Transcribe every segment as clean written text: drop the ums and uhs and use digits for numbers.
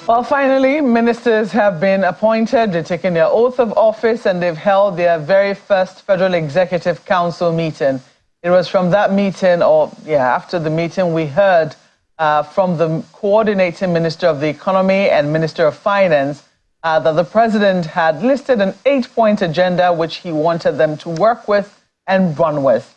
Well, finally, ministers have been appointed, they've taken their oath of office, and they've held their very first Federal Executive Council meeting. It was from that meeting, after the meeting, we heard from the coordinating Minister of the Economy and Minister of Finance that the president had listed an 8-point agenda which he wanted them to work with and run with.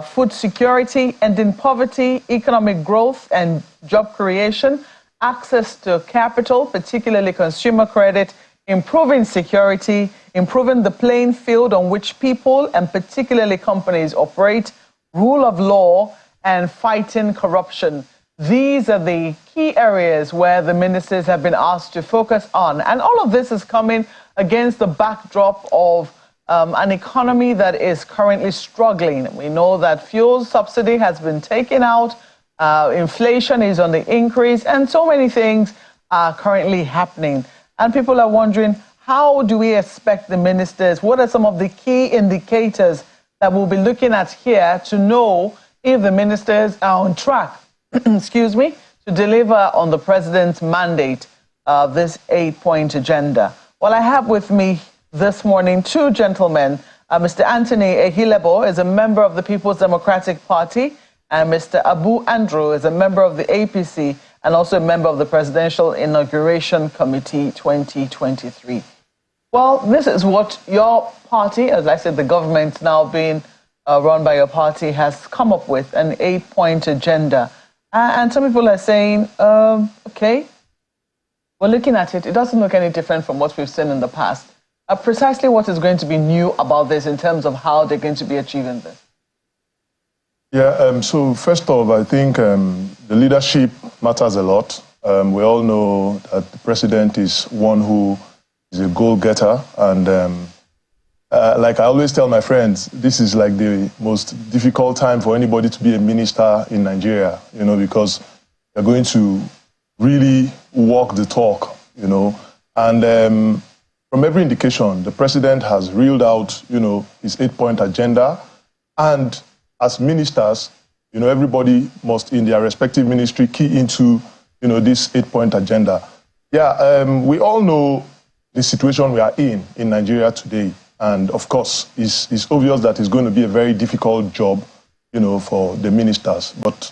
Food security, ending poverty, economic growth and job creation, access to capital, particularly consumer credit, improving security, improving the playing field on which people and particularly companies operate, rule of law, and fighting corruption. These are the key areas where the ministers have been asked to focus on. And all of this is coming against the backdrop of an economy that is currently struggling. We know that fuel subsidy has been taken out. Inflation is on the increase, and so many things are currently happening. And people are wondering, how do we expect the ministers? What are some of the key indicators that we'll be looking at here to know if the ministers are on track, excuse me, to deliver on the president's mandate of this 8-point agenda? Well, I have with me this morning two gentlemen. Mr. Anthony Ehilebo is a member of the People's Democratic Party, and Mr. Abu Andrew is a member of the APC and also a member of the Presidential Inauguration Committee 2023. Well, this is what your party, as I said, the government now being run by your party, has come up with, an 8-point agenda. And some people are saying, okay, we're looking at it. It doesn't look any different from what we've seen in the past. Precisely what is going to be new about this in terms of how they're going to be achieving this? Yeah, so first off, I think the leadership matters a lot. We all know that the president is one who is a goal-getter. And like I always tell my friends, this is like the most difficult time for anybody to be a minister in Nigeria, you know, because you're going to really walk the talk, you know. And from every indication, the president has reeled out, you know, his 8-point agenda. And as ministers, you know, everybody must, in their respective ministry, key into, you know, this 8-point agenda. Yeah, we all know the situation we are in Nigeria today. And of course, it's obvious that it's going to be a very difficult job, you know, for the ministers. But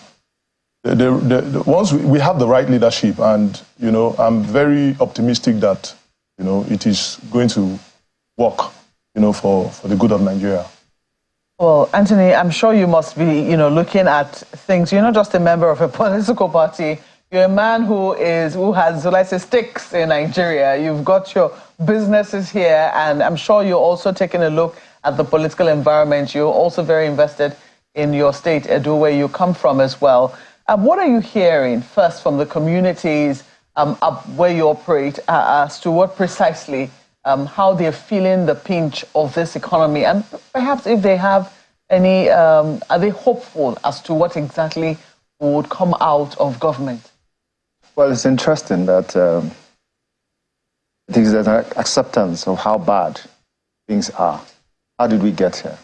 once we have the right leadership, and, you know, I'm very optimistic that, you know, it is going to work, you know, for the good of Nigeria. Well, Anthony, I'm sure you must be, you know, looking at things. You're not just a member of a political party. You're a man who has, let's say, stakes in Nigeria. You've got your businesses here, and I'm sure you're also taking a look at the political environment. You're also very invested in your state, Edo, where you come from as well. What are you hearing first from the communities where you operate as to what precisely how they're feeling the pinch of this economy, and perhaps if they have any, are they hopeful as to what exactly would come out of government? Well, it's interesting that there's an acceptance of how bad things are. How did we get here?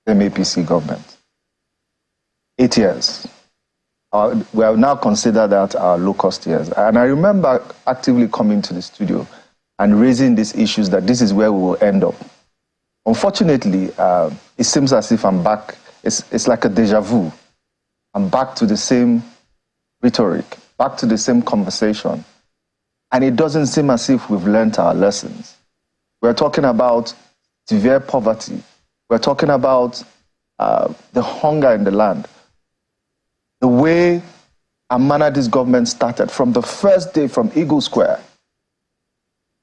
The APC government. 8 years. We have now considered that our low-cost years. And I remember actively coming to the studio and raising these issues that this is where we will end up. Unfortunately, it seems as if I'm back. It's like a deja vu. I'm back to the same rhetoric, back to the same conversation. And it doesn't seem as if we've learned our lessons. We're talking about severe poverty. We're talking about the hunger in the land. The way and manner this government started from the first day from Eagle Square,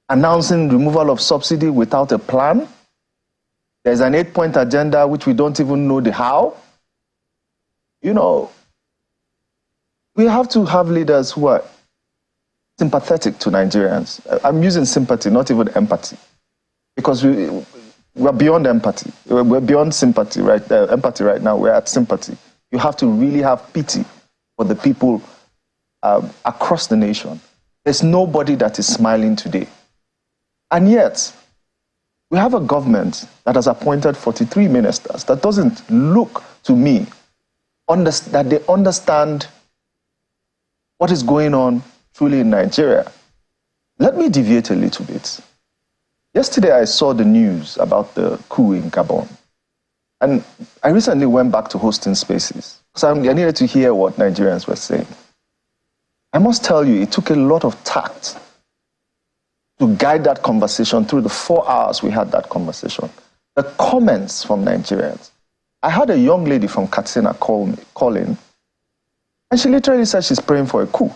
announcing removal of subsidy without a plan. There's an 8-point agenda which we don't even know the how. You know, we have to have leaders who are sympathetic to Nigerians. I'm using sympathy, not even empathy, because we're beyond empathy. We're beyond sympathy, right? Empathy right now. We're at sympathy. You have to really have pity for the people across the nation. There's nobody that is smiling today. And yet, we have a government that has appointed 43 ministers that doesn't look to me that they understand what is going on truly in Nigeria. Let me deviate a little bit. Yesterday, I saw the news about the coup in Gabon. And I recently went back to hosting spaces, so I needed to hear what Nigerians were saying. I must tell you, it took a lot of tact to guide that conversation through the 4 hours we had that conversation. The comments from Nigerians. I had a young lady from Katsina call in, and she literally said she's praying for a coup.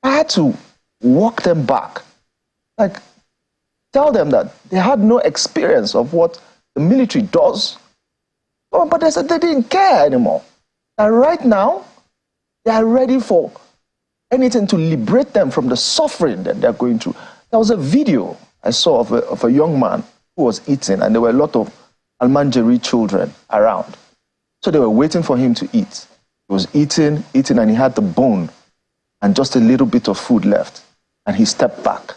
I had to walk them back, like tell them that they had no experience of what the military does. Oh, but they said they didn't care anymore. And right now, they are ready for anything to liberate them from the suffering that they're going through. There was a video I saw of a young man who was eating, and there were a lot of Almanjeri children around. So they were waiting for him to eat. He was eating, and he had the bone and just a little bit of food left. And he stepped back.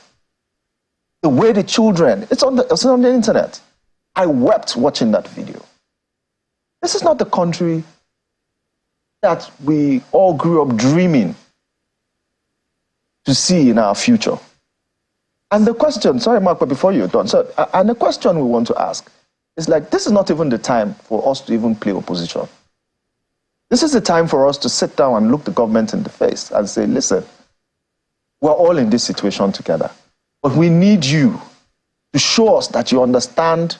The way the children, it's on the internet. I wept watching that video. This is not the country that we all grew up dreaming to see in our future. And the question, sorry, Mark, but before you're done, and the question we want to ask is like, this is not even the time for us to even play opposition. This is the time for us to sit down and look the government in the face and say, listen, we're all in this situation together, but we need you to show us that you understand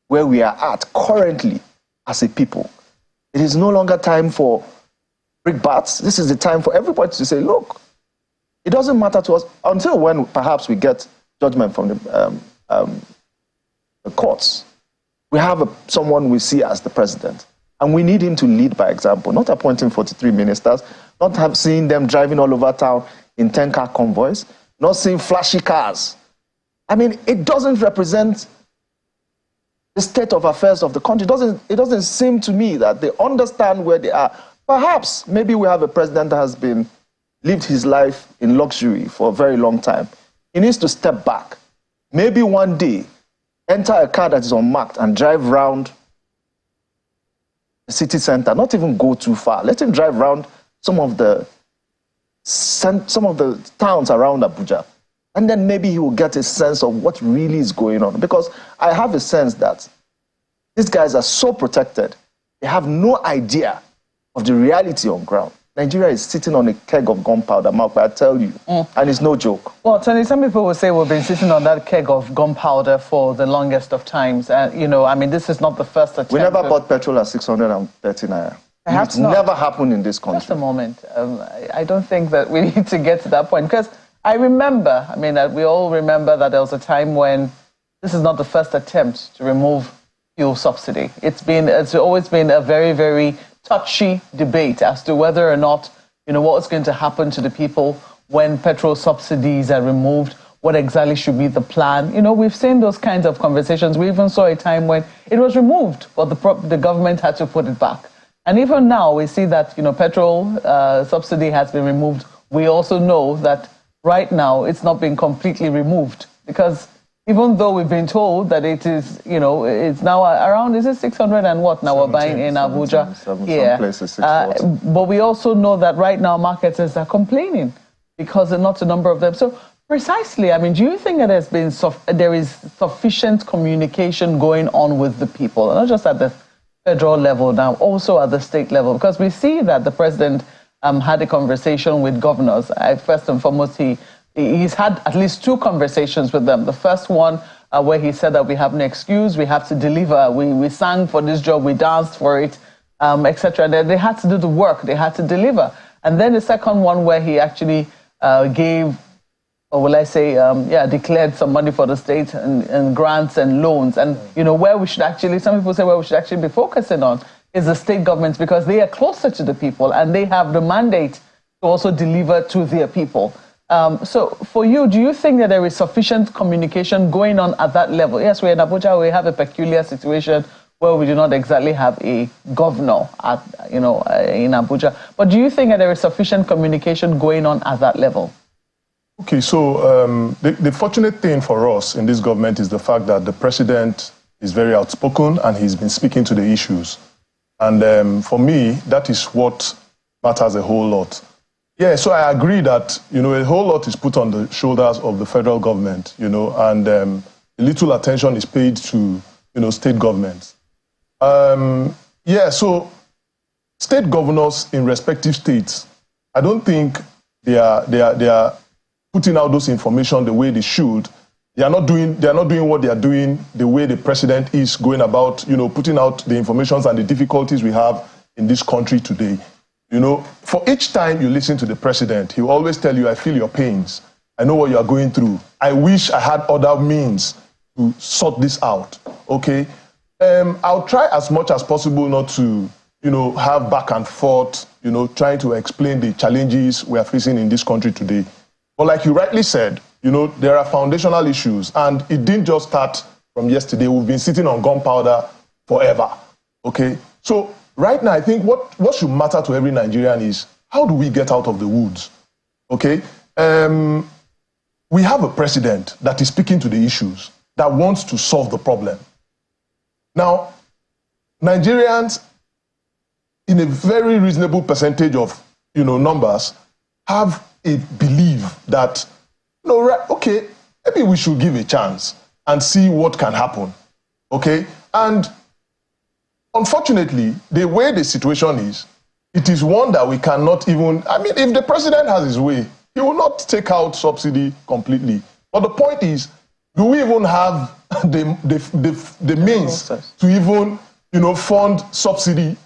where we are at currently as a people. It is no longer time for brickbats. This is the time for everybody to say, look, it doesn't matter to us until when perhaps we get judgment from the courts. We have someone we see as the president, and we need him to lead by example, not appointing 43 ministers, not seeing them driving all over town in 10-car convoys, not seeing flashy cars. I mean, it doesn't represent the state of affairs of the country. It doesn't seem to me that they understand where they are. Perhaps, maybe we have a president that has lived his life in luxury for a very long time. He needs to step back. Maybe one day, enter a car that is unmarked and drive around the city center, not even go too far. Let him drive around some of the towns around Abuja. And then maybe he will get a sense of what really is going on. Because I have a sense that these guys are so protected, they have no idea of the reality on ground. Nigeria is sitting on a keg of gunpowder, Mark, I tell you, and it's no joke. Well, Tony, some people will say we've been sitting on that keg of gunpowder for the longest of times. You know, I mean, this is not the first attempt. We never bought petrol at 630 naira. Perhaps it's never happened in this country. Just a moment. I don't think that we need to get to that point, because I remember, I mean, we all remember that there was a time when this is not the first attempt to remove fuel subsidy. It's always been a very, very touchy debate as to whether or not, you know, what's going to happen to the people when petrol subsidies are removed, what exactly should be the plan. You know, we've seen those kinds of conversations. We even saw a time when it was removed, but the government had to put it back. And even now, we see that, you know, petrol subsidy has been removed. We also know that right now it's not being completely removed, because even though we've been told that it is, you know, it's now around, is it 600 and what now we're buying in Abuja? Some places 640. But we also know that right now marketers are complaining because there are not a number of them. So precisely, I mean, do you think that there is sufficient communication going on with the people, not just at the federal level now, also at the state level? Because we see that the president had a conversation with governors. First and foremost, he's had at least 2 conversations with them. The first one where he said that we have no excuse, we have to deliver. We sang for this job, we danced for it, etc. They had to do the work, they had to deliver. And then the second one where he actually gave, or will I say, declared some money for the state and grants and loans. And, you know, where we should actually, some people say where we should actually be focusing on is the state governments, because they are closer to the people and they have the mandate to also deliver to their people. So for you, do you think that there is sufficient communication going on at that level? Yes, we're in Abuja, we have a peculiar situation where we do not exactly have a governor in Abuja. But do you think that there is sufficient communication going on at that level? Okay, so the fortunate thing for us in this government is the fact that the president is very outspoken and he's been speaking to the issues. And for me, that is what matters a whole lot. Yeah, so I agree that, a whole lot is put on the shoulders of the federal government, and a little attention is paid to, state governments. So state governors in respective states, I don't think they are putting out those information the way they should. They are not doing what they are doing the way the president is going about, putting out the information and the difficulties we have in this country today. For each time you listen to the president, he will always tell you, I feel your pains. I know what you are going through. I wish I had other means to sort this out, okay? I'll try as much as possible not to, have back and forth, trying to explain the challenges we are facing in this country today. But like you rightly said, there are foundational issues, and it didn't just start from yesterday. We've been sitting on gunpowder forever, okay? So right now, I think what should matter to every Nigerian is, how do we get out of the woods, okay? We have a president that is speaking to the issues, that wants to solve the problem. Now, Nigerians, in a very reasonable percentage of, numbers, have a belief that, okay, maybe we should give a chance and see what can happen, okay? And unfortunately, the way the situation is, it is one that we cannot even, if the president has his way, he will not take out subsidy completely. But the point is, do we even have the means to even, fund subsidy?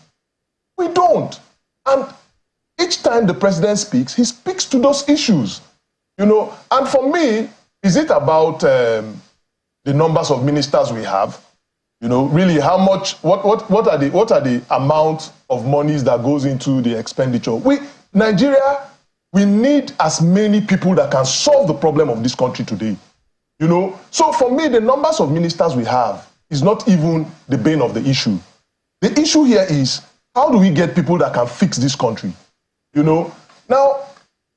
We don't. And each time the president speaks, he speaks to those issues, And for me, is it about the numbers of ministers we have? Really, how much? What are the amount of monies that goes into the expenditure? Nigeria, we need as many people that can solve the problem of this country today. So for me, the numbers of ministers we have is not even the bane of the issue. The issue here is, how do we get people that can fix this country? Now,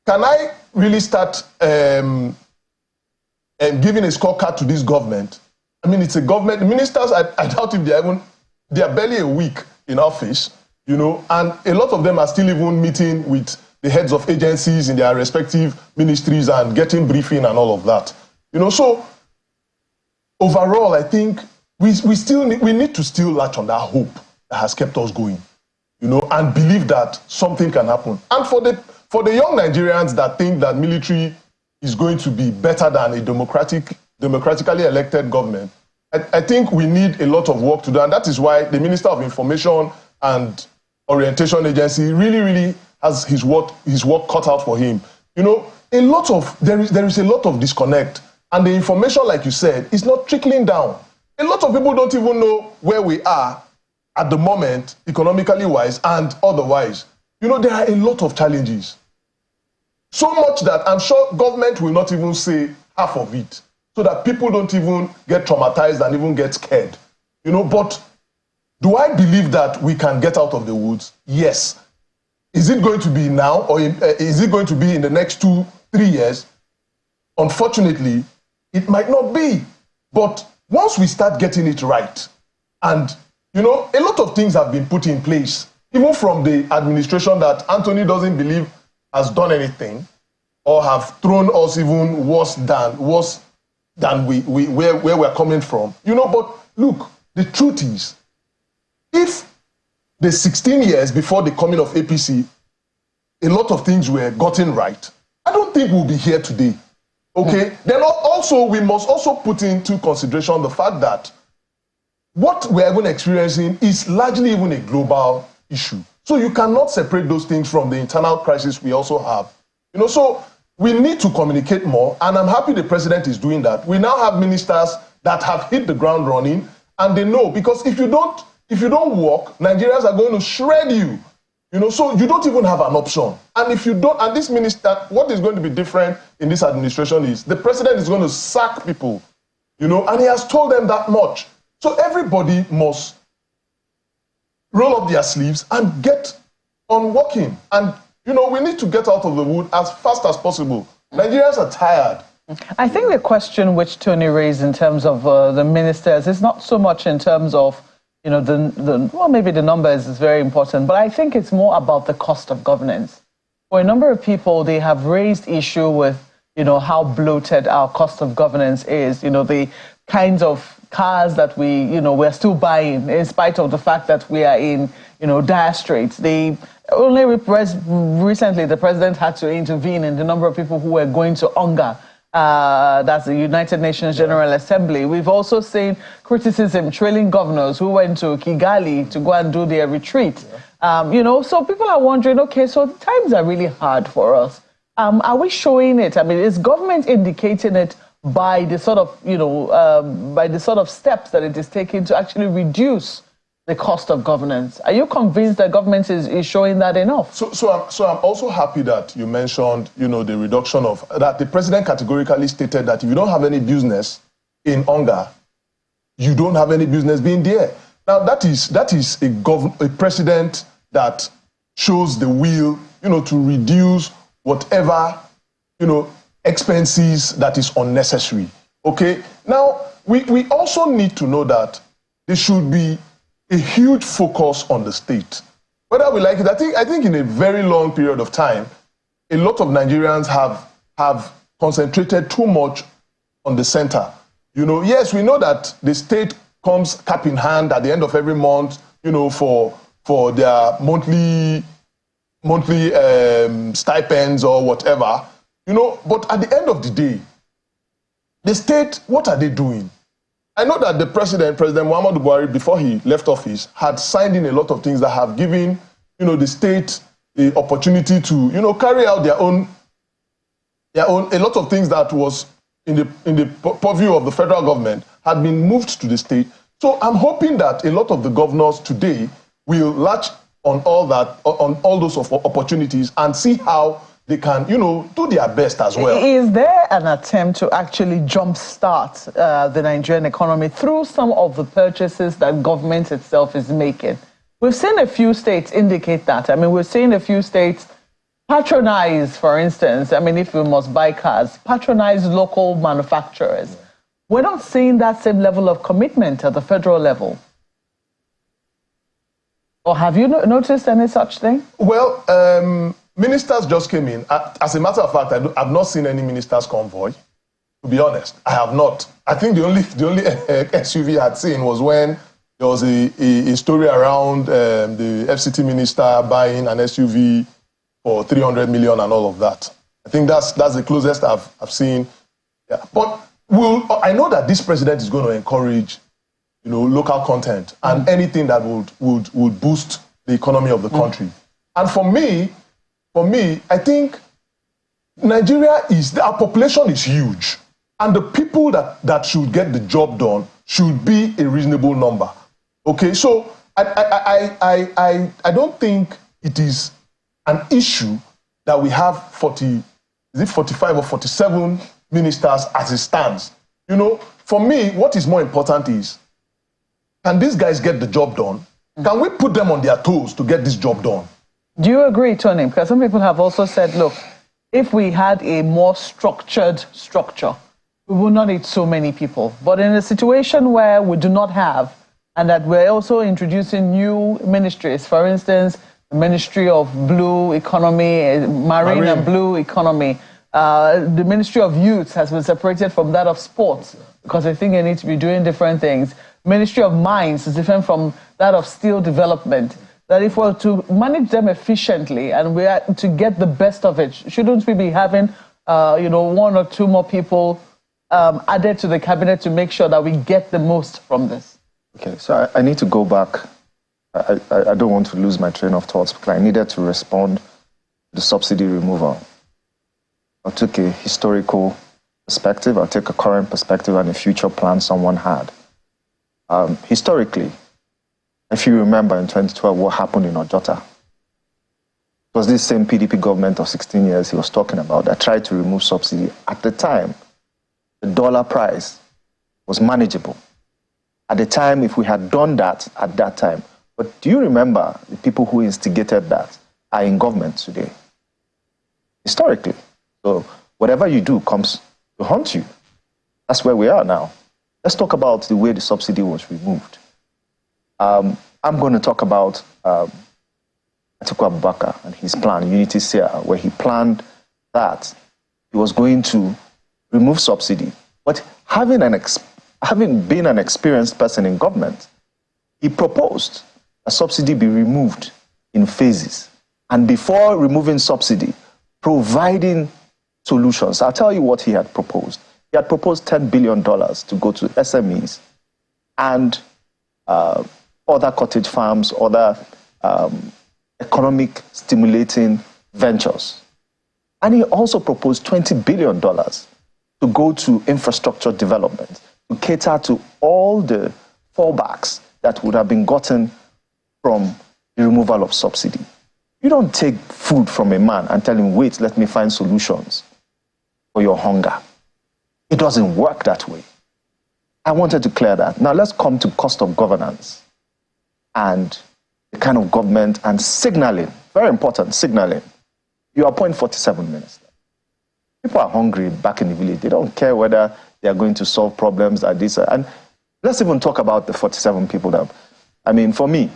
can I really start giving a scorecard to this government? It's a government. The ministers, I doubt if they are barely a week in office, and a lot of them are still even meeting with the heads of agencies in their respective ministries and getting briefing and all of that. So overall, I think we need to still latch on that hope that has kept us going, and believe that something can happen. And for the young Nigerians that think that military is going to be better than a democratically elected government, I think we need a lot of work to do. And that is why the Minister of Information and Orientation Agency really has his work cut out for him. There is a lot of disconnect. And the information, like you said, is not trickling down. A lot of people don't even know where we are at the moment, economically wise and otherwise. There are a lot of challenges. So much that I'm sure government will not even say half of it, so that people don't even get traumatized and even get scared. But do I believe that we can get out of the woods? Yes. Is it going to be now, or is it going to be in the next 2-3 years? Unfortunately, it might not be. But once we start getting it right, and a lot of things have been put in place, even from the administration that Anthony doesn't believe has done anything, or have thrown us even worse than where we're coming from. But look, the truth is, if the 16 years before the coming of APC, a lot of things were gotten right, I don't think we'll be here today. Okay? Then also, we must also put into consideration the fact that what we're even experiencing is largely even a global issue. So you cannot separate those things from the internal crisis we also have. So we need to communicate more, and I'm happy the president is doing that. We now have ministers that have hit the ground running, and they know, because if you don't work, Nigerians are going to shred you. So you don't even have an option. And if you don't, and this minister, what is going to be different in this administration is the president is going to sack people, and he has told them that much. So everybody must roll up their sleeves and get on working. And, we need to get out of the wood as fast as possible. Nigerians are tired. I think the question which Tony raised in terms of the ministers is not so much in terms of, well, maybe the numbers is very important, but I think it's more about the cost of governance. for a number of people, they have raised issue with, how bloated our cost of governance is, the kinds of cars that we're still buying, in spite of the fact that we are in, dire straits. Recently, the president had to intervene in the number of people who were going to hunger. That's the United Nations General Assembly. We've also seen criticism trailing governors who went to Kigali to go and do their retreat. So people are wondering, okay, so times are really hard for us. Are we showing it? I mean, is government indicating it by the sort of, by the sort of steps that it is taking to actually reduce the cost of governance? Are you convinced that government is showing that enough? So I'm also happy that you mentioned, the reduction of that. The president categorically stated that if you don't have any business in hunger, you don't have any business being there. Now that is a president that shows the will, to reduce whatever, expenses that is unnecessary. Okay. Now we also need to know that there should be a huge focus on the state. Whether we like it, I think in a very long period of time, a lot of Nigerians have concentrated too much on the center. Yes, we know that the state comes cap in hand at the end of every month, for their monthly stipends or whatever, but at the end of the day, the state, what are they doing? I know that the President Muhammadu Buhari, before he left office, had signed in a lot of things that have given, the state the opportunity to, carry out their own, a lot of things that was in the purview of the federal government had been moved to the state. So I'm hoping that a lot of the governors today will latch on all that, on all those opportunities and see how they can, do their best as well. Is there an attempt to actually jumpstart the Nigerian economy through some of the purchases that government itself is making? We've seen a few states indicate that. I mean, we've seen a few states patronize, for instance, if we must buy cars, patronize local manufacturers. We're not seeing that same level of commitment at the federal level. Or have you noticed any such thing? Well, ministers just came in. As a matter of fact, I've not seen any ministers' convoy. To be honest, I have not. I think the only SUV I had seen was when there was a story around the FCT minister buying an SUV for 300 million and all of that. I think that's the closest I've seen. Yeah. But I know that this president is going to encourage, local content and anything that would boost the economy of the country. And for me, I think Nigeria our population is huge, and the people that should get the job done should be a reasonable number. Okay, so I don't think it is an issue that we have 45 or 47 ministers as it stands. For me, what is more important is, can these guys get the job done? Can we put them on their toes to get this job done? Do you agree, Tony? Because some people have also said, look, if we had a more structured structure, we would not need so many people. But in a situation where we do not have, and that we're also introducing new ministries, for instance, the Ministry of Blue Economy, Marine and Blue Economy, the Ministry of Youth has been separated from that of Sports because I think they need to be doing different things. Ministry of Mines is different from that of Steel Development. That if we're to manage them efficiently and we are to get the best of it, shouldn't we be having, one or two more people added to the cabinet to make sure that we get the most from this? Okay, so I need to go back. I don't want to lose my train of thoughts because I needed to respond to the subsidy removal. I took a historical perspective, I'll take a current perspective and a future plan someone had. Historically, if you remember in 2012 what happened in Ojota, it was this same PDP government of 16 years he was talking about that tried to remove subsidy. At the time, the dollar price was manageable. At the time, if we had done that at that time, but do you remember the people who instigated that are in government today? Historically. So whatever you do comes to haunt you. That's where we are now. Let's talk about the way the subsidy was removed. I'm going to talk about Atiku Abubakar and his plan, Unity SIA, where he planned that he was going to remove subsidy. But having been an experienced person in government, he proposed a subsidy be removed in phases. And before removing subsidy, providing solutions. I'll tell you what he had proposed. He had proposed $10 billion to go to SMEs and other cottage farms, other economic stimulating ventures. And he also proposed $20 billion to go to infrastructure development, to cater to all the fallbacks that would have been gotten from the removal of subsidy. You don't take food from a man and tell him, wait, let me find solutions for your hunger. It doesn't work that way. I wanted to clear that. Now let's come to cost of governance and the kind of government and signaling. Very important, signaling. You appoint 47 ministers. People are hungry back in the village. They don't care whether they are going to solve problems like this. And let's even talk about the 47 people that, I mean, for me,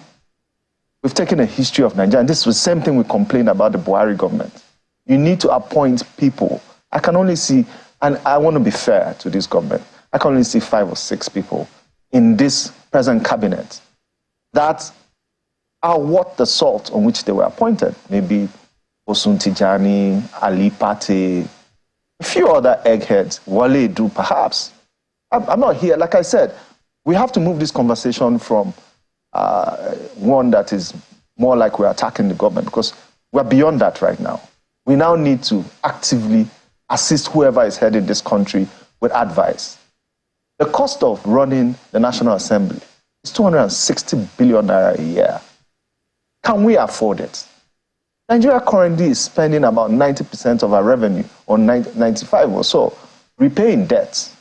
we've taken a history of Nigeria, and this is the same thing we complained about the Buhari government. You need to appoint people. I can only see, and I want to be fair to this government, I can only see 5 or 6 people in this present cabinet that are worth the salt on which they were appointed. Maybe Osun Tijani, Ali Pate, a few other eggheads, Wale Edu, perhaps. I'm not here. Like I said, we have to move this conversation from one that is more like we're attacking the government, because we're beyond that right now. We now need to actively assist whoever is heading this country with advice. The cost of running the National Assembly is 260 billion naira a year. Can we afford it? Nigeria currently is spending about 90% of our revenue, or 95 or so, repaying debts.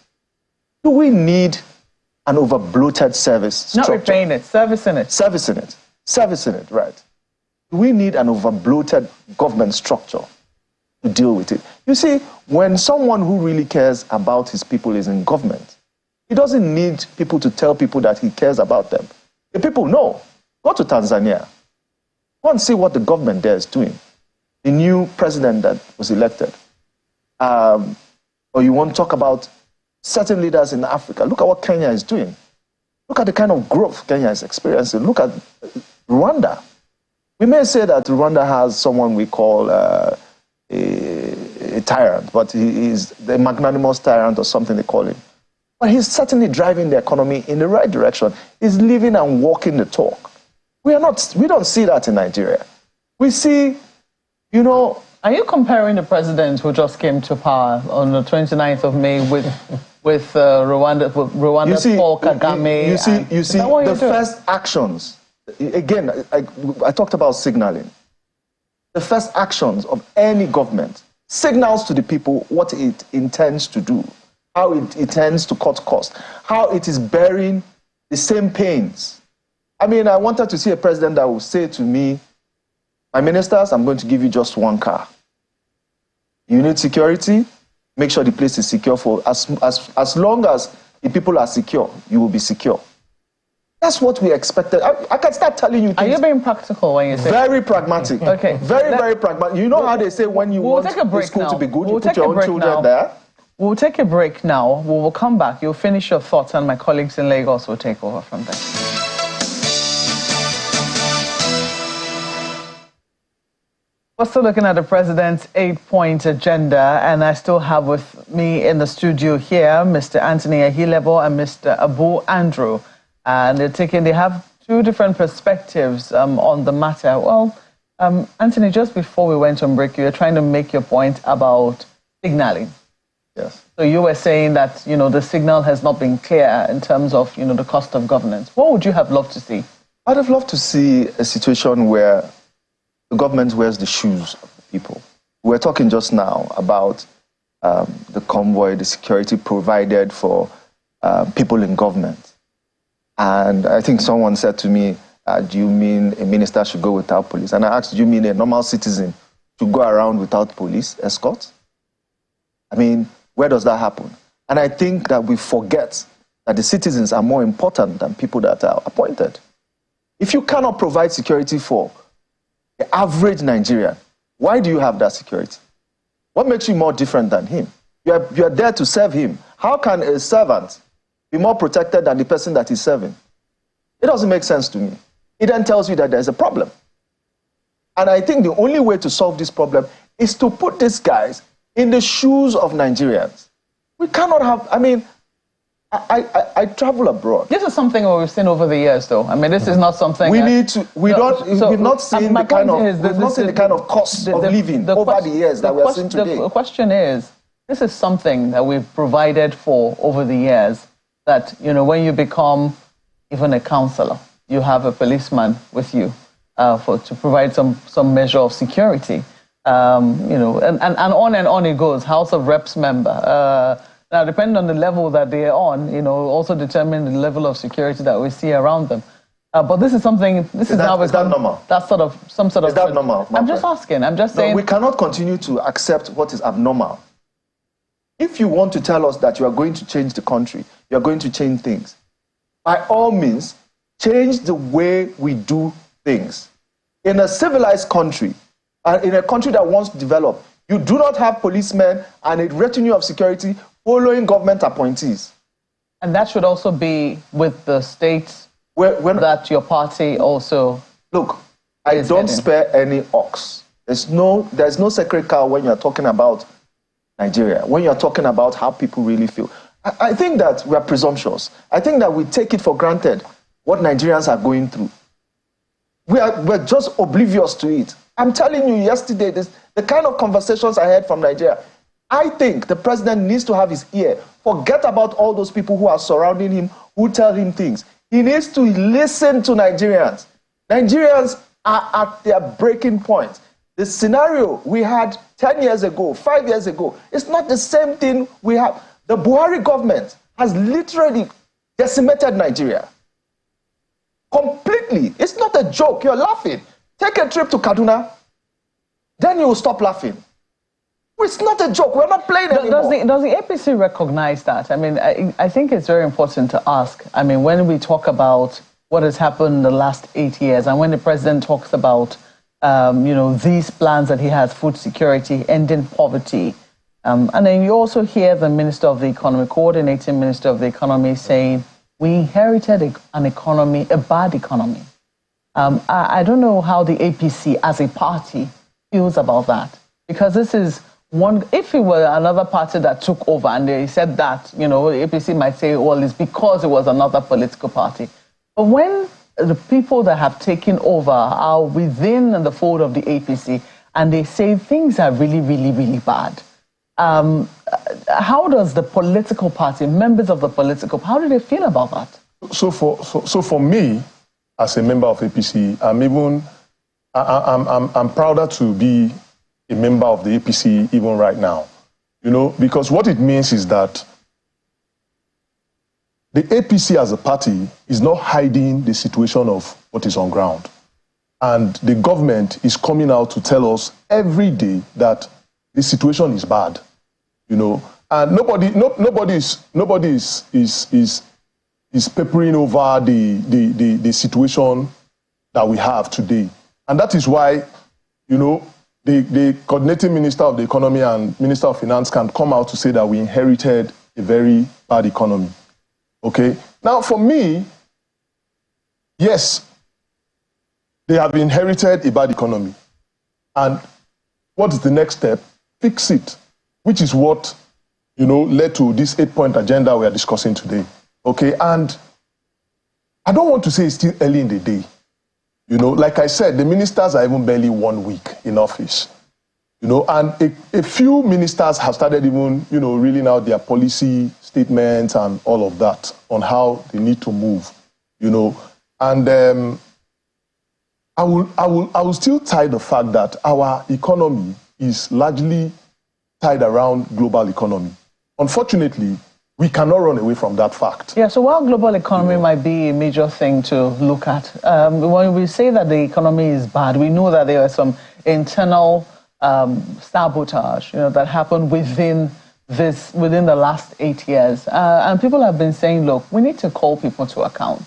Do we need an over-bloated service structure? Not repaying it, servicing it. Servicing it, right. Do we need an over-bloated government structure to deal with it? You see, when someone who really cares about his people is in government, he doesn't need people to tell people that he cares about them. The people know. Go to Tanzania. Go and see what the government there is doing. The new president that was elected. Or you want to talk about certain leaders in Africa. Look at what Kenya is doing. Look at the kind of growth Kenya is experiencing. Look at Rwanda. We may say that Rwanda has someone we call a tyrant, but he is the magnanimous tyrant or something they call him. But he's certainly driving the economy in the right direction. He's living and walking the talk. We don't see that in Nigeria. We see, you know... Are you comparing the president who just came to power on the 29th of May with Rwanda Paul Kagame? You see the first actions, again, I talked about signaling. The first actions of any government signals to the people what it intends to do, how it intends to cut costs, how it is bearing the same pains. I mean, I wanted to see a president that would say to me, my ministers, I'm going to give you just one car. You need security, make sure the place is secure for as long as the people are secure, you will be secure. That's what we expected. I can start telling you things. Are you being practical when you say? Very pragmatic. Okay. Very pragmatic. You know how they say when you want the school to be good, you put your own children there? We'll take a break now. We will come back. You'll finish your thoughts, and my colleagues in Lagos will take over from there. We're still looking at the president's 8-point agenda, and I still have with me in the studio here Mr. Anthony Ahilebo and Mr. Abu Andrew. And they have two different perspectives on the matter. Well, Anthony, just before we went on break, you were trying to make your point about signaling. Yes. So you were saying that, the signal has not been clear in terms of, the cost of governance. What would you have loved to see? I'd have loved to see a situation where the government wears the shoes of the people. We were talking just now about the convoy, the security provided for people in government. And I think someone said to me, do you mean a minister should go without police? And I asked, do you mean a normal citizen should go around without police escort? I mean, where does that happen? And I think that we forget that the citizens are more important than people that are appointed. If you cannot provide security for the average Nigerian, why do you have that security? What makes you more different than him? You are there to serve him. How can a servant be more protected than the person that he's serving? It doesn't make sense to me. It then tells you that there's a problem. And I think the only way to solve this problem is to put these guys in the shoes of Nigerians. We cannot have, I mean, I travel abroad. This is something we've seen over the years, though. I mean, this is not something we need to. We've not seen the kind of cost of living over the years that we are seeing today. The question is, this is something that we've provided for over the years. That when you become even a councillor, you have a policeman with you to provide some measure of security. And on it goes. House of Reps member. Now, depending on the level that they're on, also determine the level of security that we see around them. But this is something. Is that normal? That's sort of some sort of. Is that normal? I'm just asking. I'm just saying. No, we cannot continue to accept what is abnormal. If you want to tell us that you are going to change the country, you are going to change things, by all means, change the way we do things. In a civilized country, and in a country that wants to develop, you do not have policemen and a retinue of security following government appointees. And that should also be with the states that your party also... Look, I don't spare any ox. There's no sacred cow when you're talking about Nigeria, when you're talking about how people really feel. I think that we are presumptuous. I think that we take it for granted what Nigerians are going through. We're just oblivious to it. I'm telling you, yesterday, the kind of conversations I heard from Nigeria, I think the president needs to have his ear. Forget about all those people who are surrounding him, who tell him things. He needs to listen to Nigerians. Nigerians are at their breaking point. The scenario we had 10 years ago, 5 years ago, it's not the same thing we have. The Buhari government has literally decimated Nigeria. Completely. It's not a joke. You're laughing. Take a trip to Kaduna, then you will stop laughing. It's not a joke. We're not playing anymore. Does the APC recognize that? I mean, I think it's very important to ask. I mean, when we talk about what has happened in the last 8 years, and when the president talks about, these plans that he has, food security, ending poverty, and then you also hear the Minister of the Economy, coordinating Minister of the Economy, saying, we inherited an economy, a bad economy. I don't know how the APC as a party feels about that, because this is one, if it were another party that took over and they said that, the APC might say, well, it's because it was another political party. But when the people that have taken over are within the fold of the APC and they say things are really, really, really bad, how does the political party, members of the political, how do they feel about that? So for me, as a member of APC, I'm prouder to be a member of the APC even right now, because what it means is that the APC as a party is not hiding the situation of what is on ground. And the government is coming out to tell us every day that the situation is bad, and nobody is papering over the situation that we have today. And that is why, the coordinating Minister of the Economy and Minister of Finance can come out to say that we inherited a very bad economy. Okay? Now, for me, yes, they have inherited a bad economy. And what is the next step? Fix it, which is what, led to this 8-point agenda we are discussing today. Okay? And I don't want to say it's still early in the day. Like I said, the ministers are even barely 1 week in office. And a few ministers have started even, reeling out their policy statements and all of that on how they need to move, And I will still tie the fact that our economy is largely tied around global economy. Unfortunately, we cannot run away from that fact. Yeah, so while global economy might be a major thing to look at, when we say that the economy is bad, we know that there are some internal sabotage, that happened within the last 8 years. And people have been saying, look, we need to call people to account.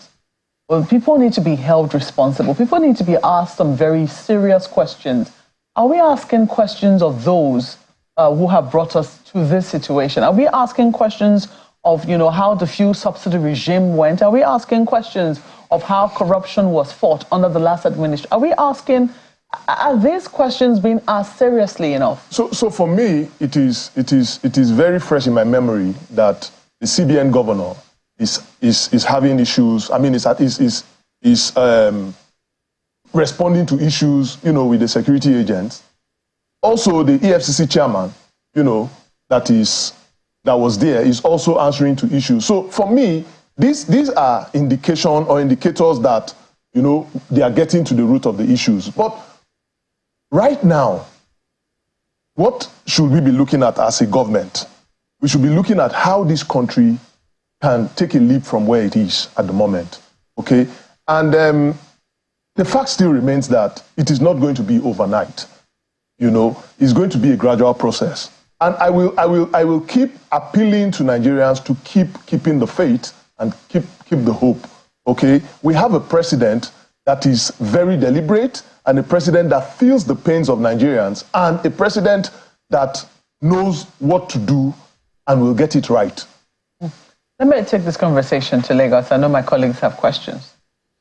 Well, people need to be held responsible. People need to be asked some very serious questions. Are we asking questions of those who have brought us to this situation? Are we asking questions of, how the fuel subsidy regime went? Are we asking questions of how corruption was fought under the last administration? Are these questions being asked seriously enough? So for me, it is very fresh in my memory that the CBN governor is having issues. I mean, is responding to issues, with the security agents. Also, the EFCC chairman, that was there is also answering to issues. So for me, these are indicators that, they are getting to the root of the issues. But right now, what should we be looking at as a government? We should be looking at how this country can take a leap from where it is at the moment, okay? And the fact still remains that it is not going to be overnight. It's going to be a gradual process. And I will keep appealing to Nigerians to keeping the faith and keep the hope, okay? We have a president that is very deliberate, and a president that feels the pains of Nigerians, and a president that knows what to do and will get it right. Let me take this conversation to Lagos. I know my colleagues have questions.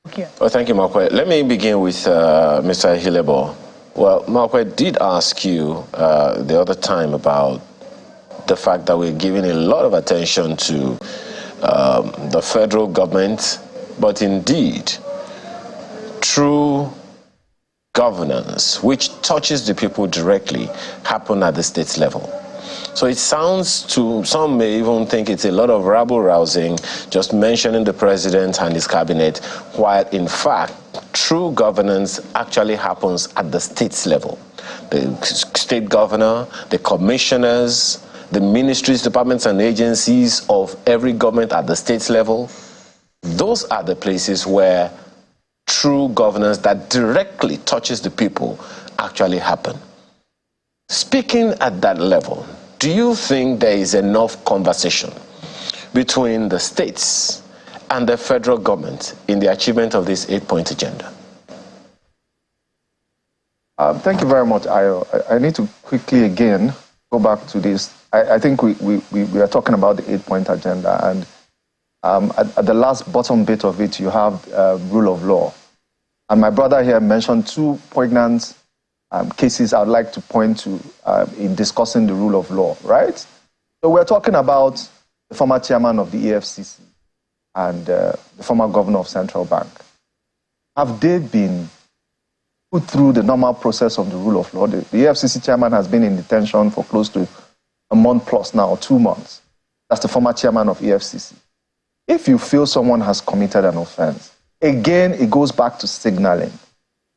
Okay. Well, thank you, Markwe. Let me begin with Mr. Hilebo. Well, Markwe did ask you the other time about the fact that we're giving a lot of attention to the federal government, but indeed, true governance, which touches the people directly, happen at the state level. So it sounds to some may even think it's a lot of rabble-rousing, just mentioning the president and his cabinet, while in fact, true governance actually happens at the state's level. The state governor, the commissioners, the ministries, departments, and agencies of every government at the state's level, those are the places where true governance that directly touches the people actually happen. Speaking at that level, do you think there is enough conversation between the states and the federal government in the achievement of this 8-point agenda? Thank you very much, Ayo. I need to quickly again go back to this. I think we are talking about the 8-point agenda, and at the last bottom bit of it, you have rule of law. And my brother here mentioned two poignant cases I'd like to point to in discussing the rule of law, right? So we're talking about the former chairman of the EFCC and the former governor of Central Bank. Have they been put through the normal process of the rule of law? The EFCC chairman has been in detention for close to a month plus now, or 2 months. That's the former chairman of EFCC. If you feel someone has committed an offense, again, it goes back to signaling.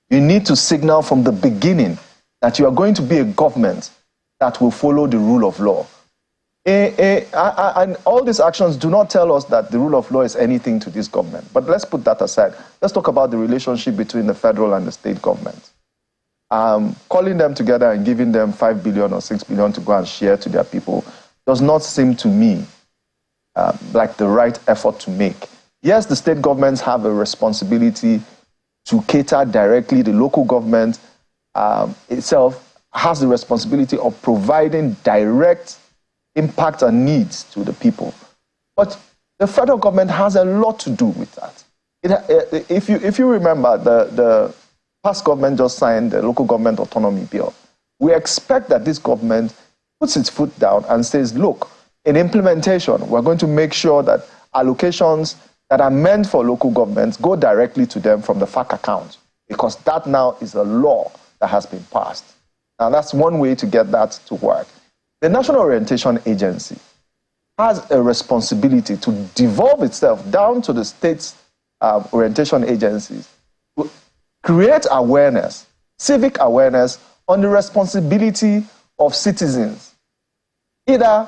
You need to signal from the beginning that you are going to be a government that will follow the rule of law. And all these actions do not tell us that the rule of law is anything to this government. But let's put that aside. Let's talk about the relationship between the federal and the state government. Calling them together and giving them 5 billion or 6 billion to go and share to their people does not seem to me like the right effort to make. Yes, the state governments have a responsibility to cater directly. The local government itself has the responsibility of providing direct impact and needs to the people. But the federal government has a lot to do with that. If you remember, the past government just signed the local government autonomy bill. We expect that this government puts its foot down and says, look, in implementation, we're going to make sure that allocations that are meant for local governments go directly to them from the FAC account, because that now is a law that has been passed. Now, that's one way to get that to work. The National Orientation Agency has a responsibility to devolve itself down to the state's orientation agencies to create awareness, civic awareness, on the responsibility of citizens, either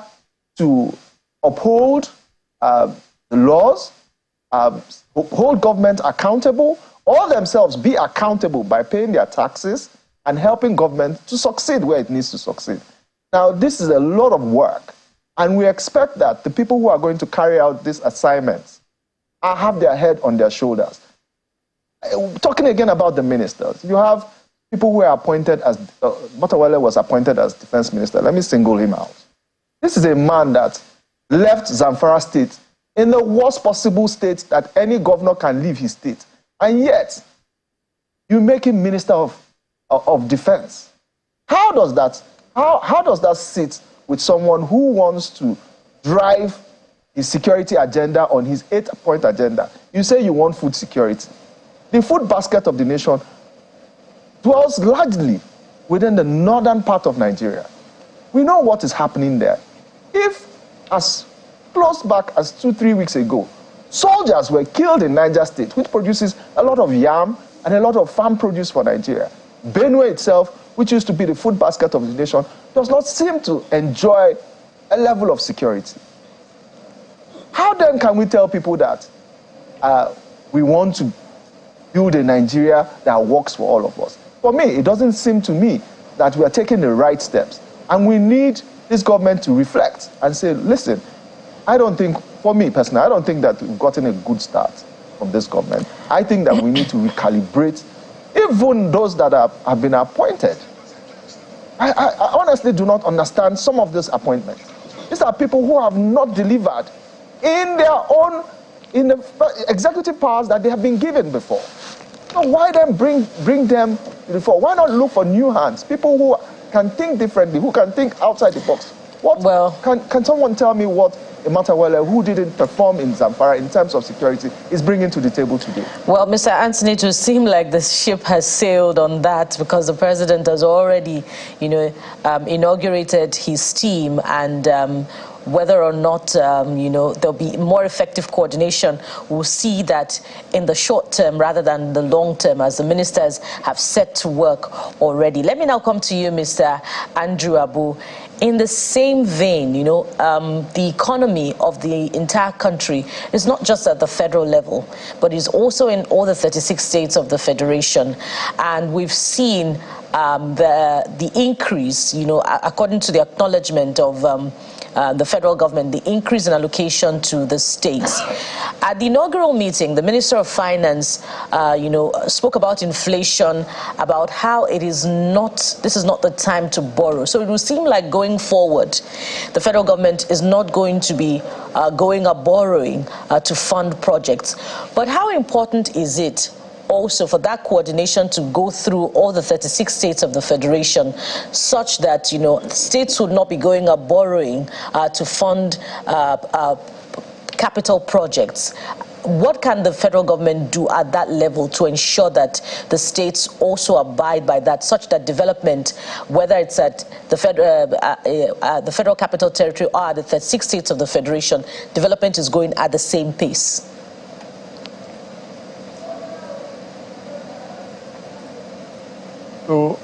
to uphold the laws, hold government accountable, or themselves be accountable by paying their taxes and helping government to succeed where it needs to succeed. Now, this is a lot of work, and we expect that the people who are going to carry out these assignments have their head on their shoulders. Talking again about the ministers, you have people who are appointed as, Motawale was appointed as defense minister. Let me single him out. This is a man that left Zamfara state in the worst possible state that any governor can leave his state. And yet, you make him minister of defense. How does that sit with someone who wants to drive his security agenda on his 8-point agenda? You say you want food security. The food basket of the nation dwells largely within the northern part of Nigeria. We know what is happening there. If, as close back as 2-3 weeks ago, soldiers were killed in Niger State, which produces a lot of yam and a lot of farm produce for Nigeria, Benue itself, which used to be the food basket of the nation, does not seem to enjoy a level of security. How then can we tell people that we want to build a Nigeria that works for all of us? For me, it doesn't seem to me that we are taking the right steps. And we need this government to reflect and say, listen, I don't think, for me personally, I don't think that we've gotten a good start from this government. I think that we need to recalibrate even those that have been appointed. I honestly do not understand some of these appointments. These are people who have not delivered in the executive powers that they have been given before. So why then bring them to the fore? Why not look for new hands, people who can think differently, who can think outside the box? Can someone tell me what a Motawale who didn't perform in Zamfara in terms of security is bringing to the table today? Well, Mr. Anthony, it would seem like the ship has sailed on that, because the president has already, inaugurated his team, and whether or not, there'll be more effective coordination, we'll see that in the short term rather than the long term, as the ministers have set to work already. Let me now come to you, Mr. Andrew Abu. In the same vein, the economy of the entire country is not just at the federal level, but is also in all the 36 states of the federation. And we've seen the increase, according to the acknowledgement of the federal government, the increase in allocation to the states. At the inaugural meeting, the Minister of Finance, spoke about inflation, about how this is not the time to borrow. So it will seem like going forward, the federal government is not going to be going or borrowing to fund projects. But how important is it also for that coordination to go through all the 36 states of the federation, such that states would not be going or borrowing to fund capital projects? What can the federal government do at that level to ensure that the states also abide by that, such that development, whether it's at the federal capital territory or at the 36 states of the federation, development is going at the same pace? So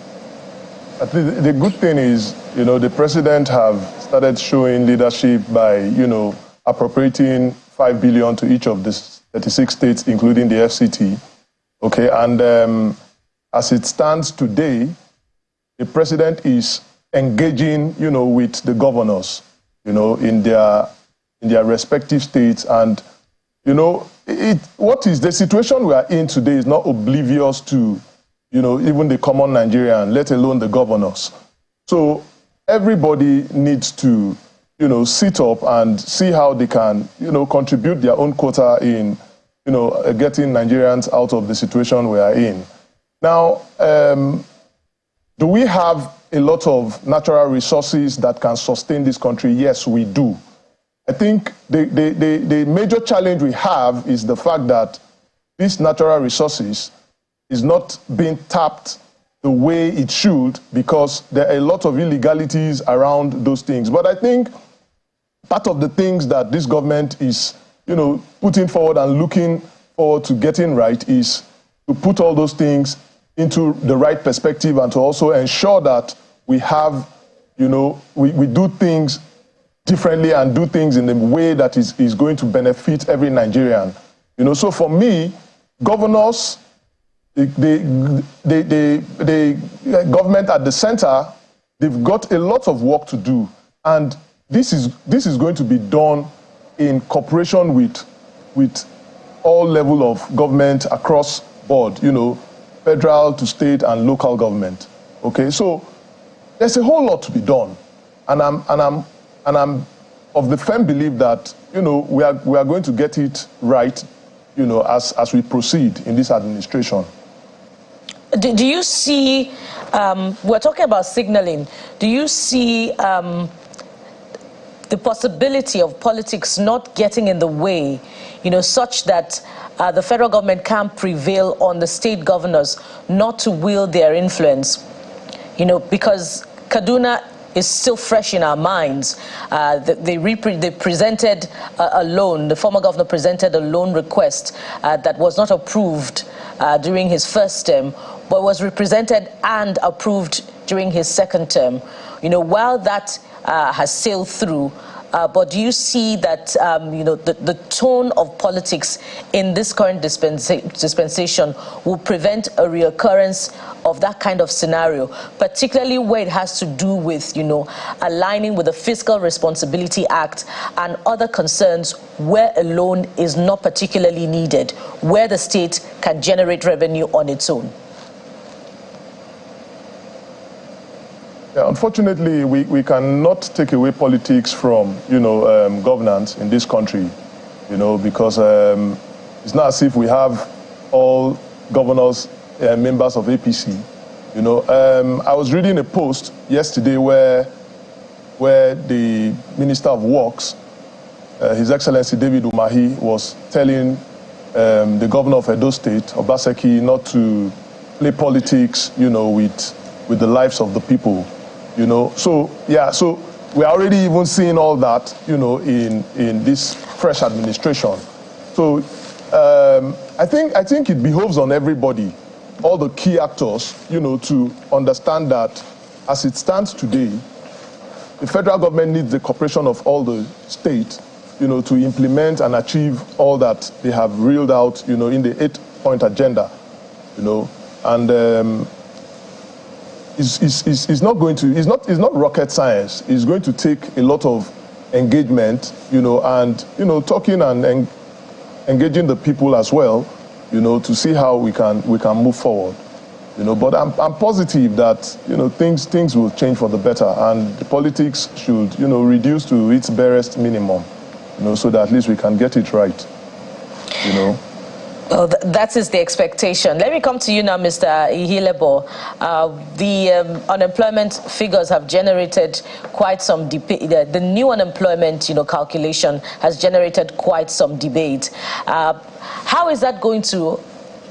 I think the good thing is, the president have started showing leadership by, appropriating 5 billion to each of the 36 states, including the FCT. Okay, and as it stands today, the president is engaging, with the governors, in their respective states. And, what is the situation we are in today is not oblivious to even the common Nigerian, let alone the governors. So everybody needs to, sit up and see how they can, contribute their own quota in, getting Nigerians out of the situation we are in. Now, do we have a lot of natural resources that can sustain this country? Yes, we do. I think the major challenge we have is the fact that these natural resources is not being tapped the way it should, because there are a lot of illegalities around those things. But I think part of the things that this government is, putting forward and looking forward to getting right is to put all those things into the right perspective, and to also ensure that we have, we do things differently and do things in a way that is going to benefit every Nigerian. So for me, governors, the government at the center, they've got a lot of work to do, and this is going to be done in cooperation with all level of government across board, federal to state and local government. Okay, so there's a whole lot to be done, and I'm of the firm belief that we are going to get it right, as we proceed in this administration. Do you see? We're talking about signaling. Do you see the possibility of politics not getting in the way, such that the federal government can prevail on the state governors not to wield their influence? Because Kaduna is still fresh in our minds. They presented a loan. The former governor presented a loan request that was not approved during his first term, but was represented and approved during his second term. While that has sailed through, but do you see that the tone of politics in this current dispensation will prevent a reoccurrence of that kind of scenario, particularly where it has to do with aligning with the Fiscal Responsibility Act and other concerns where a loan is not particularly needed, where the state can generate revenue on its own? Yeah, unfortunately, we cannot take away politics from, governance in this country, because it's not as if we have all governors members of APC. I was reading a post yesterday where the Minister of Works, His Excellency David Umahi, was telling the governor of Edo State, Obaseki, not to play politics, with the lives of the people. So we're already even seeing all that, in this fresh administration. So I think it behoves on everybody, all the key actors, to understand that as it stands today, the federal government needs the cooperation of all the states, to implement and achieve all that they have reeled out, in the 8-point agenda, and it's not rocket science. It's going to take a lot of engagement, and talking and engaging the people as well, to see how we can move forward, But I'm positive that things will change for the better, and the politics should reduce to its barest minimum, so that at least we can get it right, Well, that is the expectation. Let me come to you now, Mr. Ihilebo. The unemployment figures have generated quite some debate. The new unemployment, calculation has generated quite some debate. How is that going to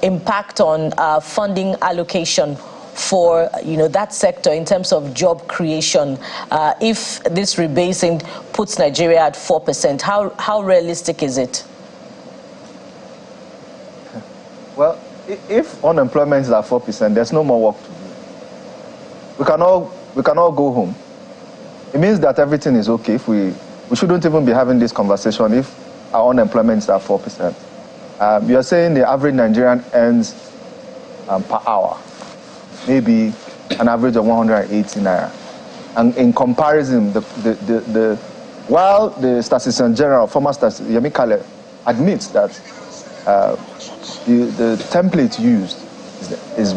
impact on funding allocation for that sector in terms of job creation? If this rebasing puts Nigeria at 4%, how realistic is it? Well, if unemployment is at 4%, there's no more work to do. We can all go home. It means that everything is okay. If we shouldn't even be having this conversation if our unemployment is at 4%. You're saying the average Nigerian earns per hour, maybe an average of 180 naira. And in comparison, while the Statistician General, former Statistician Yemi Kale, admits that the template used is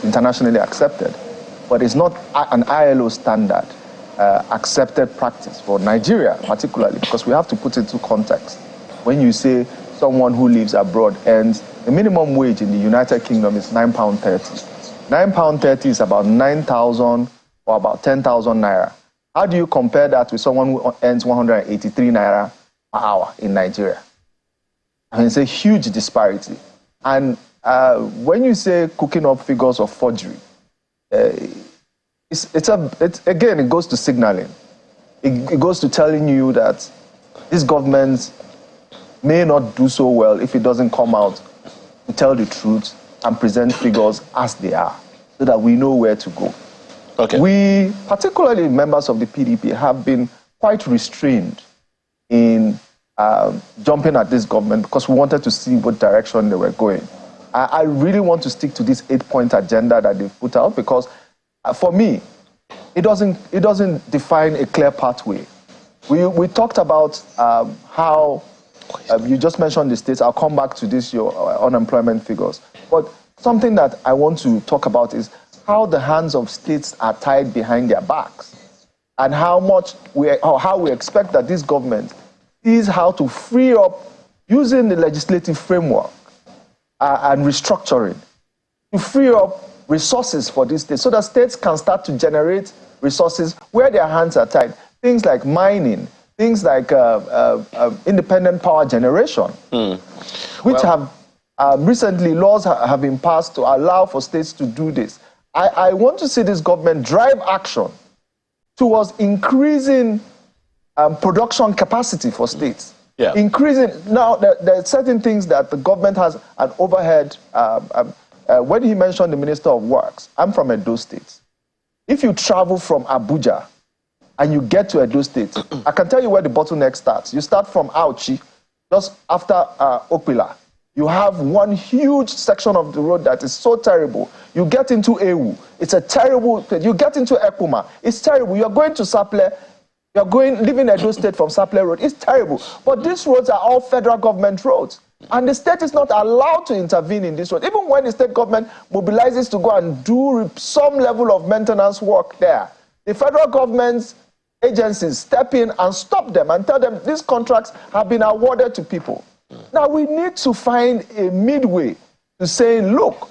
internationally accepted, but it's not an ILO standard accepted practice for Nigeria, particularly, because we have to put it into context. When you say someone who lives abroad earns, the minimum wage in the United Kingdom is £9.30. £9.30 is about 9,000 or about 10,000 naira. How do you compare that with someone who earns 183 naira per hour in Nigeria? I mean, it's a huge disparity. And when you say cooking up figures of forgery, again, it goes to signaling. It goes to telling you that this government may not do so well if it doesn't come out to tell the truth and present figures as they are, so that we know where to go. Okay. We, particularly members of the PDP, have been quite restrained in jumping at this government because we wanted to see what direction they were going. I really want to stick to this 8-point agenda that they've put out, because for me, it doesn't define a clear pathway. We talked about how You just mentioned the states. I'll come back to this, your unemployment figures. But something that I want to talk about is how the hands of states are tied behind their backs, and how we expect that this government sees how to free up, using the legislative framework and restructuring, to free up resources for these states so that states can start to generate resources where their hands are tied. Things like mining, things like independent power generation, which have recently laws have been passed to allow for states to do this. I want to see this government drive action towards increasing production capacity for states. Yeah. Increasing, now there are certain things that the government has an overhead. When he mentioned the Minister of Works, I'm from Edo State. If you travel from Abuja and you get to Edo State, I can tell you where the bottleneck starts. You start from Auchi, just after Okpila. You have one huge section of the road that is so terrible. You get into Ewu, it's a terrible place. You get into Ekuma, it's terrible. You're going to Saple, leaving Edo State from Saple Road, it's terrible. But these roads are all federal government roads. And the state is not allowed to intervene in this road. Even when the state government mobilizes to go and do some level of maintenance work there, the federal government's agencies step in and stop them and tell them these contracts have been awarded to people. Now we need to find a midway to saying, look,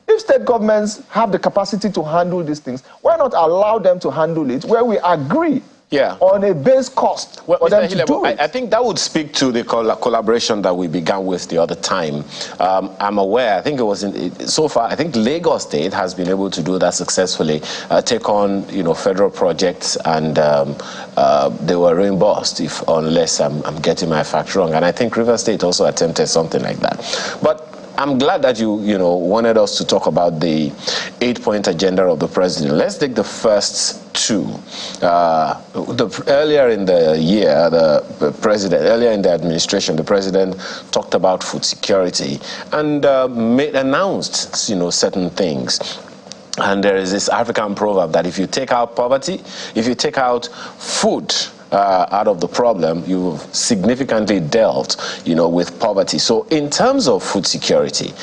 if state governments have the capacity to handle these things, why not allow them to handle it where we agree on a base cost for them to do it? I think that would speak to the collaboration that we began with the other time. I'm aware, I think it was so far, I think Lagos State has been able to do that successfully, take on federal projects, and they were reimbursed, unless I'm getting my facts wrong. And I think River State also attempted something like that. But I'm glad that you wanted us to talk about the 8-point agenda of the president. Let's take the first two. Earlier in the year, earlier in the administration, the president talked about food security and announced certain things. And there is this African proverb that if you take out poverty, if you take out food out of the problem, you've significantly dealt, with poverty. So in terms of food security,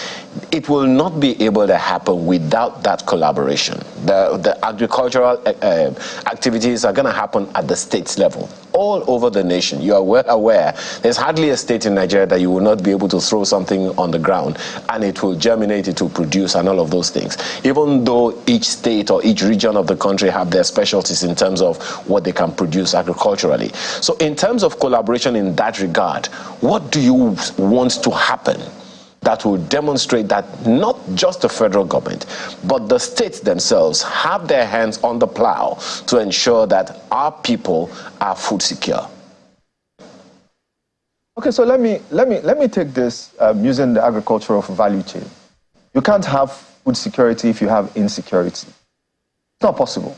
it will not be able to happen without that collaboration. The agricultural activities are going to happen at the state level, all over the nation. You are well aware, there's hardly a state in Nigeria that you will not be able to throw something on the ground and it will germinate, it will produce, and all of those things. Even though each state or each region of the country have their specialties in terms of what they can produce agriculturally. So in terms of collaboration in that regard, what do you want to happen that will demonstrate that not just the federal government, but the states themselves have their hands on the plow to ensure that our people are food secure? Okay, so let me take this using the agricultural value chain. You can't have food security if you have insecurity. It's not possible.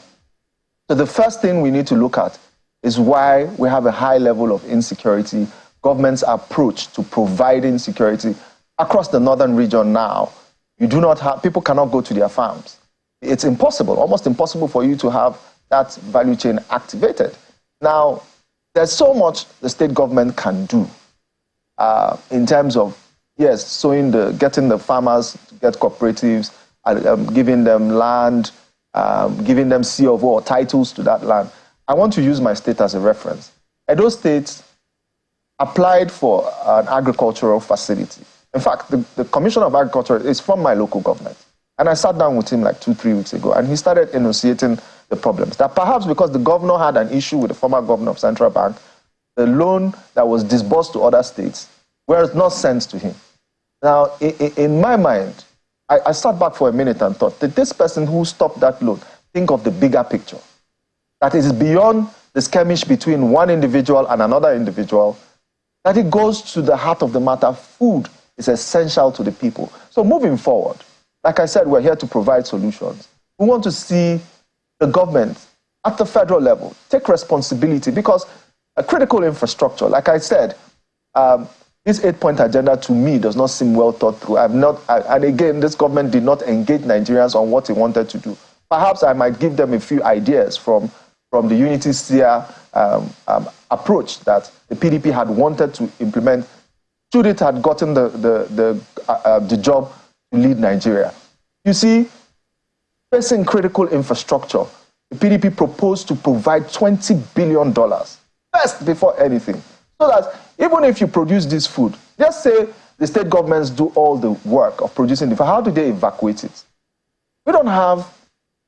So the first thing we need to look at is why we have a high level of insecurity, government's approach to providing security across the northern region now. You do not have, people cannot go to their farms. It's impossible, almost impossible for you to have that value chain activated. Now, there's so much the state government can do in terms of, yes, getting the farmers to get cooperatives, giving them land, giving them C of O or titles to that land. I want to use my state as a reference. Edo State applied for an agricultural facility. In fact, the Commissioner of Agriculture is from my local government. And I sat down with him like 2-3 weeks ago, and he started enunciating the problems. That perhaps because the governor had an issue with the former governor of Central Bank, the loan that was disbursed to other states was not sent to him. Now, in my mind, I sat back for a minute and thought, did this person who stopped that loan think of the bigger picture? That it is beyond the skirmish between one individual and another individual, that it goes to the heart of the matter. Food is essential to the people. So moving forward, like I said, we're here to provide solutions. We want to see the government at the federal level take responsibility, because a critical infrastructure, like I said, this 8-point agenda to me does not seem well thought through. And again, this government did not engage Nigerians on what they wanted to do. Perhaps I might give them a few ideas from the Unity Sphere approach that the PDP had wanted to implement should it had gotten the job to lead Nigeria. You see, facing critical infrastructure, the PDP proposed to provide $20 billion first before anything, so that even if you produce this food, just say the state governments do all the work of producing the food, how do they evacuate it? We don't have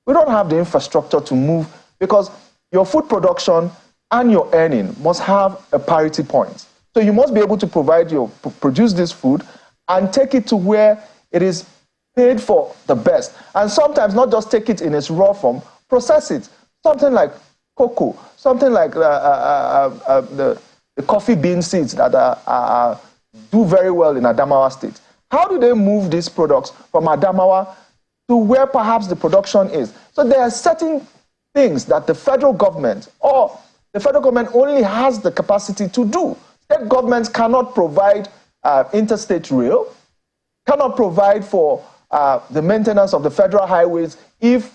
the infrastructure to move, because your food production and your earning must have a parity point. So you must be able to produce this food and take it to where it is paid for the best. And sometimes not just take it in its raw form, process it. Something like cocoa, something like the coffee bean seeds that do very well in Adamawa State. How do they move these products from Adamawa to where perhaps the production is? So there are certain things that the federal government only has the capacity to do. State governments cannot provide interstate rail, cannot provide for the maintenance of the federal highways if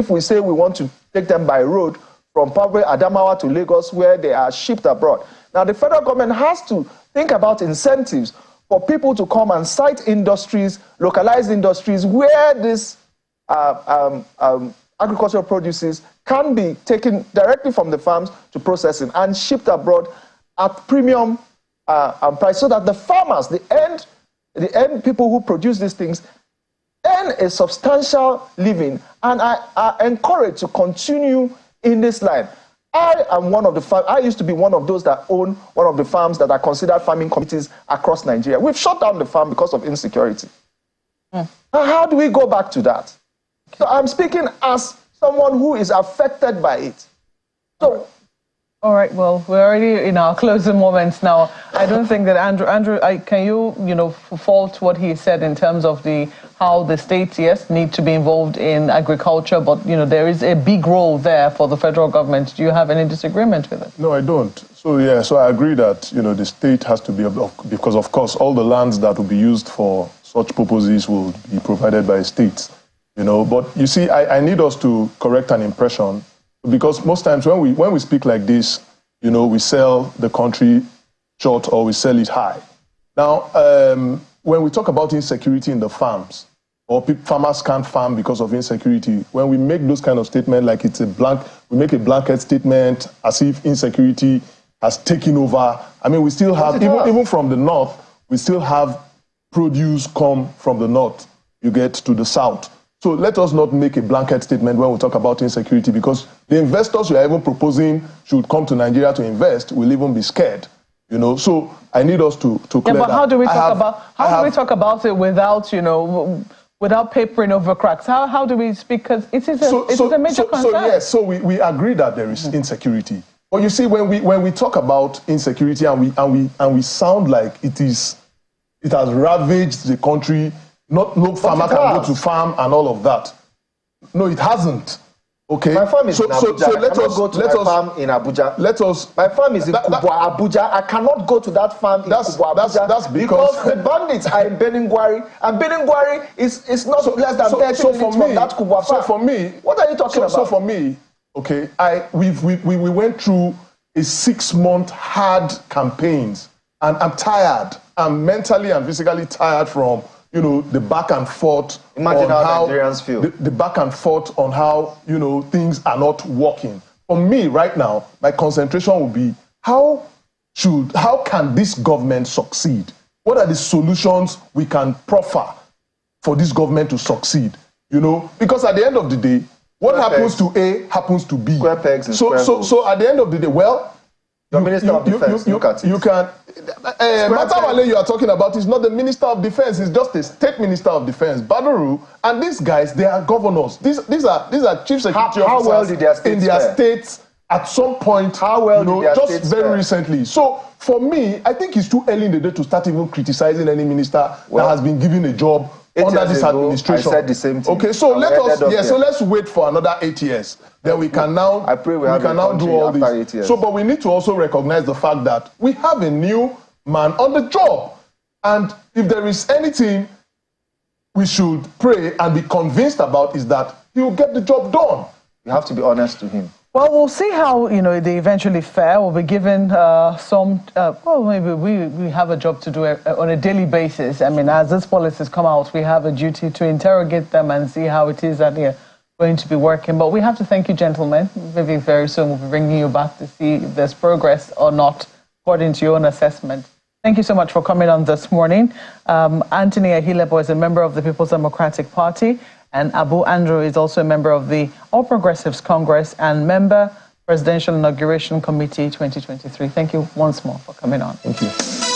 we say we want to take them by road from probably Adamawa to Lagos, where they are shipped abroad. Now, the federal government has to think about incentives for people to come and site industries, localized industries, where this agricultural produces can be taken directly from the farms to processing and shipped abroad at premium price, so that the farmers, the end people who produce these things, earn a substantial living and are encouraged to continue in this line. I used to be one of those that own one of the farms that are considered farming communities across Nigeria. We've shut down the farm because of insecurity. Now, how do we go back to that? So I'm speaking as someone who is affected by it. So, all right, well, we're already in our closing moments now. I don't think that Andrew, can you fault what he said in terms of how the states, yes, need to be involved in agriculture, but, there is a big role there for the federal government. Do you have any disagreement with it? No, I don't. So I agree that, the state has to be, because of course, all the lands that will be used for such purposes will be provided by states, But you see, I need us to correct an impression, because most times when we speak like this, we sell the country short or we sell it high. Now, when we talk about insecurity in the farms, or farmers can't farm because of insecurity, when we make those kind of statements like we make a blanket statement as if insecurity has taken over. I mean, we still have, even from the north, we still have produce come from the north, you get to the south. So let us not make a blanket statement when we talk about insecurity, because the investors you are even proposing should come to Nigeria to invest will even be scared. So I need us to clear that. But how do we talk about it without, without papering over cracks? How do we speak? Because it is a major concern. So we agree that there is insecurity. But you see, when we talk about insecurity and we sound like it has ravaged the country. No farmer can go to farm and all of that. No, it hasn't. Okay. My farm is in Abuja. So let us go to my farm in Abuja. My farm is in Kubwa, Abuja. I cannot go to that farm in Kubwa, Abuja. That's because the bandits are in Beningwari, and Beningwari is not less than 30 minutes from that Kubwa farm. So for me, what are you talking about? So for me, okay, we went through a 6-month hard campaigns, and I'm tired. I'm mentally and physically tired from the back and forth. Imagine how Nigerians feel. The back and forth on how, things are not working. For me, right now, my concentration will be how can this government succeed? What are the solutions we can proffer for this government to succeed? Because at the end of the day, what happens to A happens to B. Square pegs and square holes. So at the end of the day, the Minister of Defense, look at it. You can. Matawale you are talking about is not the Minister of Defense. It's just a State Minister of Defense, Badaru. And these guys, they are governors. These are chief security officers. How well did their states in their states at some point? How well did their just states very recently. So for me, I think it's too early in the day to start even criticizing any minister that has been given a job under this administration. I said the same thing. Okay, so let's wait for another 8 years. Then we can now. I pray we can now do all this. 8 years. So, but we need to also recognize the fact that we have a new man on the job, and if there is anything we should pray and be convinced about, is that he will get the job done. You have to be honest to him. Well, we'll see how, they eventually fare. We'll be given maybe we have a job to do on a daily basis. I mean, as these policies come out, we have a duty to interrogate them and see how it is that they're going to be working. But we have to thank you, gentlemen. Maybe very soon we'll be bringing you back to see if there's progress or not, according to your own assessment. Thank you so much for coming on this morning. Anthony Ahilebo is a member of the People's Democratic Party, and Abu Andrew is also a member of the All Progressives Congress and member Presidential Inauguration Committee 2023. Thank you once more for coming on. Thank you.